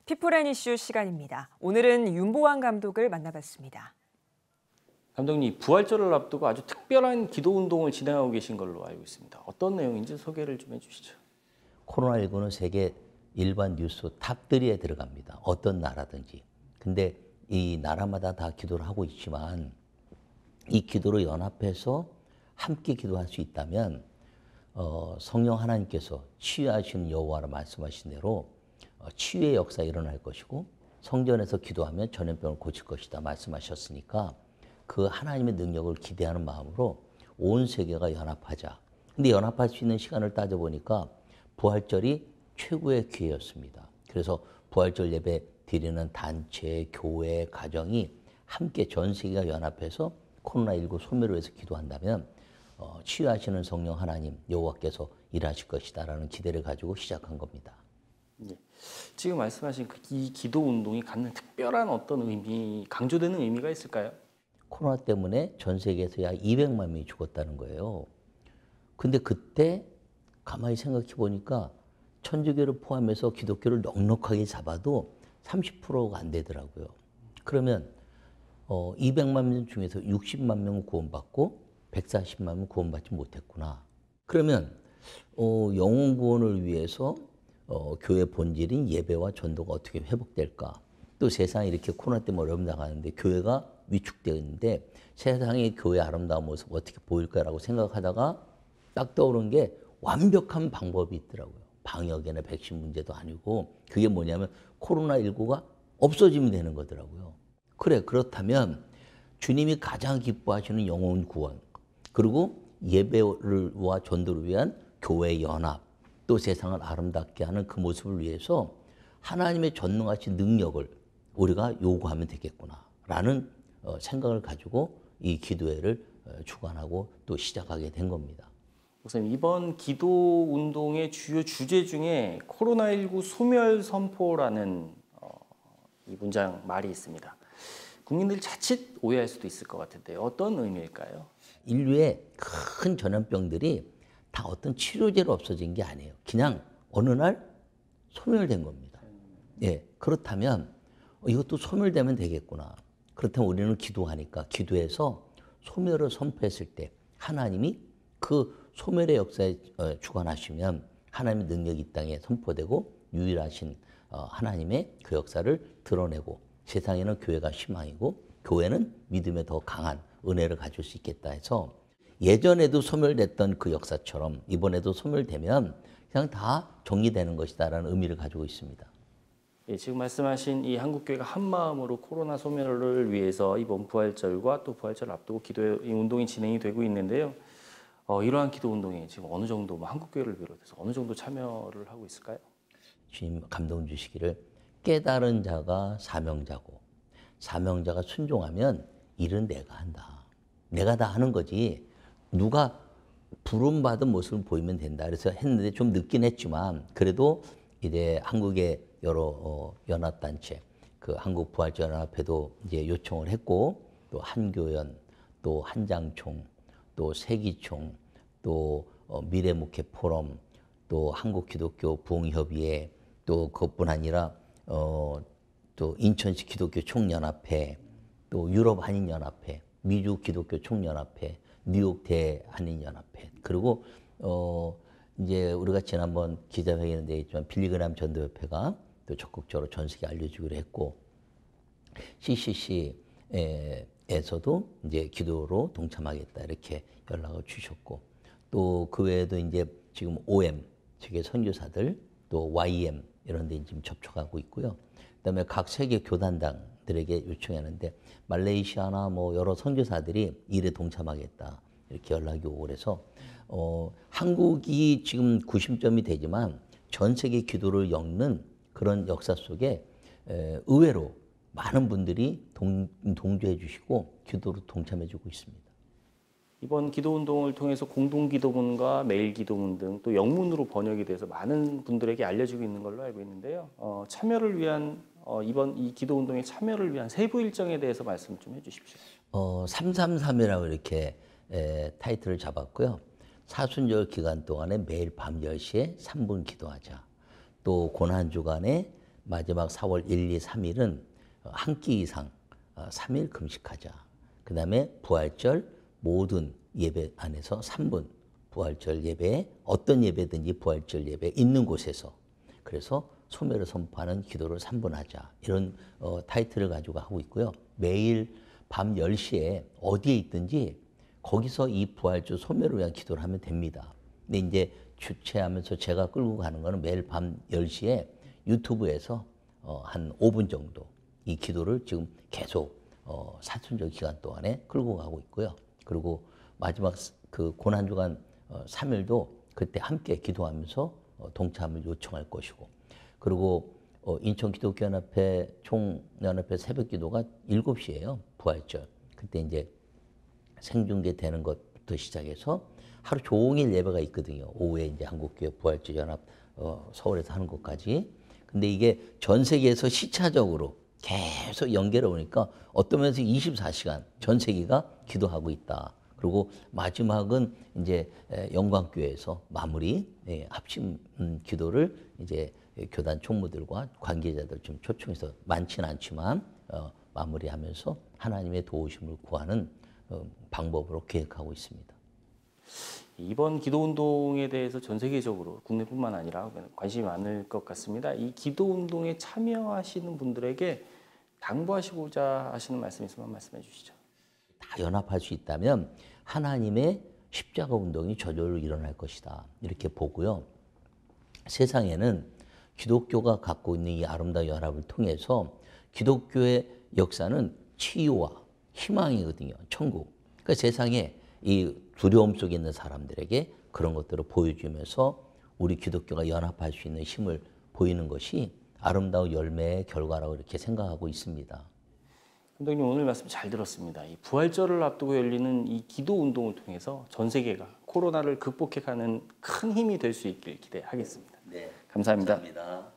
피플앤 이슈 시간입니다. 오늘은 윤보환 감독을 만나봤습니다. 감독님, 부활절을 앞두고 아주 특별한 기도 운동을 진행하고 계신 걸로 알고 있습니다. 어떤 내용인지 소개를 좀 해주시죠. 코로나19는 세계 일반 뉴스 탑3에 들어갑니다. 어떤 나라든지. 근데 이 나라마다 다 기도를 하고 있지만 이 기도로 연합해서 함께 기도할 수 있다면 성령 하나님께서 치유하시는 여호와라 말씀하신 대로 치유의 역사가 일어날 것이고 성전에서 기도하면 전염병을 고칠 것이다 말씀하셨으니까 그 하나님의 능력을 기대하는 마음으로 온 세계가 연합하자. 근데 연합할 수 있는 시간을 따져보니까 부활절이 최고의 기회였습니다. 그래서 부활절 예배 드리는 단체, 교회, 가정이 함께 전 세계가 연합해서 코로나19 소멸을 위해서 기도한다면 치유하시는 성령 하나님 여호와께서 일하실 것이다라는 기대를 가지고 시작한 겁니다. 네. 지금 말씀하신 이 기도 운동이 갖는 특별한 어떤 의미, 강조되는 의미가 있을까요? 코로나 때문에 전 세계에서 약 200만 명이 죽었다는 거예요. 근데 그때 가만히 생각해 보니까 천주교를 포함해서 기독교를 넉넉하게 잡아도 30%가 안 되더라고요. 그러면 200만 명 중에서 60만 명은 구원받고 140만 명은 구원받지 못했구나. 그러면 영혼 구원을 위해서 교회 본질인 예배와 전도가 어떻게 회복될까? 또 세상이 이렇게 코로나 때문에 어려움 나가는데 교회가 위축되어 있는데 세상의 교회 아름다운 모습 어떻게 보일까라고 생각하다가 딱 떠오른 게 완벽한 방법이 있더라고요. 방역이나 백신 문제도 아니고 그게 뭐냐면 코로나19가 없어지면 되는 거더라고요. 그래, 그렇다면 주님이 가장 기뻐하시는 영혼 구원 그리고 예배와 전도를 위한 교회 연합 또 세상을 아름답게 하는 그 모습을 위해서 하나님의 전능하신 능력을 우리가 요구하면 되겠구나라는 생각을 가지고 이 기도회를 주관하고 또 시작하게 된 겁니다. 목사님, 이번 기도 운동의 주요 주제 중에 코로나19 소멸 선포라는 이 문장 말이 있습니다. 국민들 자칫 오해할 수도 있을 것 같은데 어떤 의미일까요? 인류의 큰 전염병들이 다 어떤 치료제로 없어진 게 아니에요. 그냥 어느 날 소멸된 겁니다. 예, 그렇다면 이것도 소멸되면 되겠구나. 그렇다면 우리는 기도하니까 기도해서 소멸을 선포했을 때 하나님이 그 소멸의 역사에 주관하시면 하나님의 능력이 이 땅에 선포되고 유일하신 하나님의 그 역사를 드러내고 세상에는 교회가 희망이고 교회는 믿음에 더 강한 은혜를 가질 수 있겠다 해서 예전에도 소멸됐던 그 역사처럼 이번에도 소멸되면 그냥 다 정리되는 것이다라는 의미를 가지고 있습니다. 예, 지금 말씀하신 이 한국교회가 한 마음으로 코로나 소멸을 위해서 이번 부활절과 또 부활절을 앞두고 기도 운동이 진행이 되고 있는데요. 이러한 기도 운동에 지금 어느 정도 한국교회를 비롯해서 어느 정도 참여를 하고 있을까요? 주님 감동 주시기를 깨달은 자가 사명자고 사명자가 순종하면 일은 내가 한다. 내가 다 하는 거지. 누가 부름받은 모습을 보이면 된다. 그래서 했는데 좀 늦긴 했지만 그래도 이제 한국의 여러 연합단체, 그 한국부활절연합회도 이제 요청을 했고 또 한교연, 또 한장총, 또 세기총, 또 미래목회 포럼, 또 한국기독교 부흥협의회, 또 그것뿐 아니라 또 인천시 기독교 총연합회, 또 유럽 한인연합회, 미주 기독교 총연합회, 뉴욕 대한인연합회, 그리고 이제 우리가 지난번 기자회견에 되어 있지만 빌리그람 전도협회가 또 적극적으로 전 세계에 알려주기로 했고 CCC에서도 이제 기도로 동참하겠다 이렇게 연락을 주셨고 또 그 외에도 이제 지금 OM 세계 선교사들 또 YM 이런 데 지금 접촉하고 있고요. 그다음에 각 세계 교단당들에게 요청했는데 말레이시아나 뭐 여러 선교사들이 일에 동참하겠다 이렇게 연락이 오고 그래서 한국이 지금 구심점이 되지만 전 세계 기도를 엮는 그런 역사 속에 의외로 많은 분들이 동조해 주시고 기도로 동참해 주고 있습니다. 이번 기도 운동을 통해서 공동 기도문과 메일 기도문 등 또 영문으로 번역이 돼서 많은 분들에게 알려지고 있는 걸로 알고 있는데요. 참여를 위한 이번 이 기도 운동의 참여를 위한 세부 일정에 대해서 말씀 좀 해주십시오. 333이라고 이렇게 타이틀을 잡았고요. 사순절 기간 동안에 매일 밤 10시에 3분 기도하자. 또 고난 주간에 마지막 4월 1, 2, 3일은 한 끼 이상 3일 금식하자. 그 다음에 부활절 모든 예배 안에서 3분 부활절 예배, 어떤 예배든지 부활절 예배 있는 곳에서 그래서 소멸을 선포하는 기도를 3분 하자. 이런 타이틀을 가지고 하고 있고요. 매일 밤 10시에 어디에 있든지 거기서 이 부활절 소멸을 위한 기도를 하면 됩니다. 근데 이제 주최하면서 제가 끌고 가는 거는 매일 밤 10시에 유튜브에서 한 5분 정도 이 기도를 지금 계속 사순절 기간 동안에 끌고 가고 있고요. 그리고 마지막 그 고난주간 3일도 그때 함께 기도하면서 동참을 요청할 것이고, 그리고 인천기독교연합회 총연합회 새벽기도가 7시예요. 부활절. 그때 이제 생중계되는 것부터 시작해서 하루 종일 예배가 있거든요. 오후에 이제 한국교회 부활절 연합 서울에서 하는 것까지. 근데 이게 전 세계에서 시차적으로 계속 연결해 오니까 어떤 면에서 24시간 전 세계가 기도하고 있다. 그리고 마지막은 이제 영광교회에서 마무리 합심 기도를 이제 교단 총무들과 관계자들 좀 초청해서 많지는 않지만 마무리하면서 하나님의 도우심을 구하는 방법으로 계획하고 있습니다. 이번 기도운동에 대해서 전 세계적으로 국내뿐만 아니라 관심이 많을 것 같습니다. 이 기도운동에 참여하시는 분들에게 당부하시고자 하시는 말씀 있으면 말씀해 주시죠. 다 연합할 수 있다면 하나님의 십자가 운동이 저절로 일어날 것이다. 이렇게 보고요. 세상에는 기독교가 갖고 있는 이 아름다운 연합을 통해서 기독교의 역사는 치유와 희망이거든요. 천국. 그러니까 세상에 이 두려움 속에 있는 사람들에게 그런 것들을 보여주면서 우리 기독교가 연합할 수 있는 힘을 보이는 것이 아름다운 열매의 결과라고 이렇게 생각하고 있습니다. 감독님 오늘 말씀 잘 들었습니다. 이 부활절을 앞두고 열리는 이 기도 운동을 통해서 전 세계가 코로나를 극복해가는 큰 힘이 될 수 있길 기대하겠습니다. 네, 감사합니다. 감사합니다.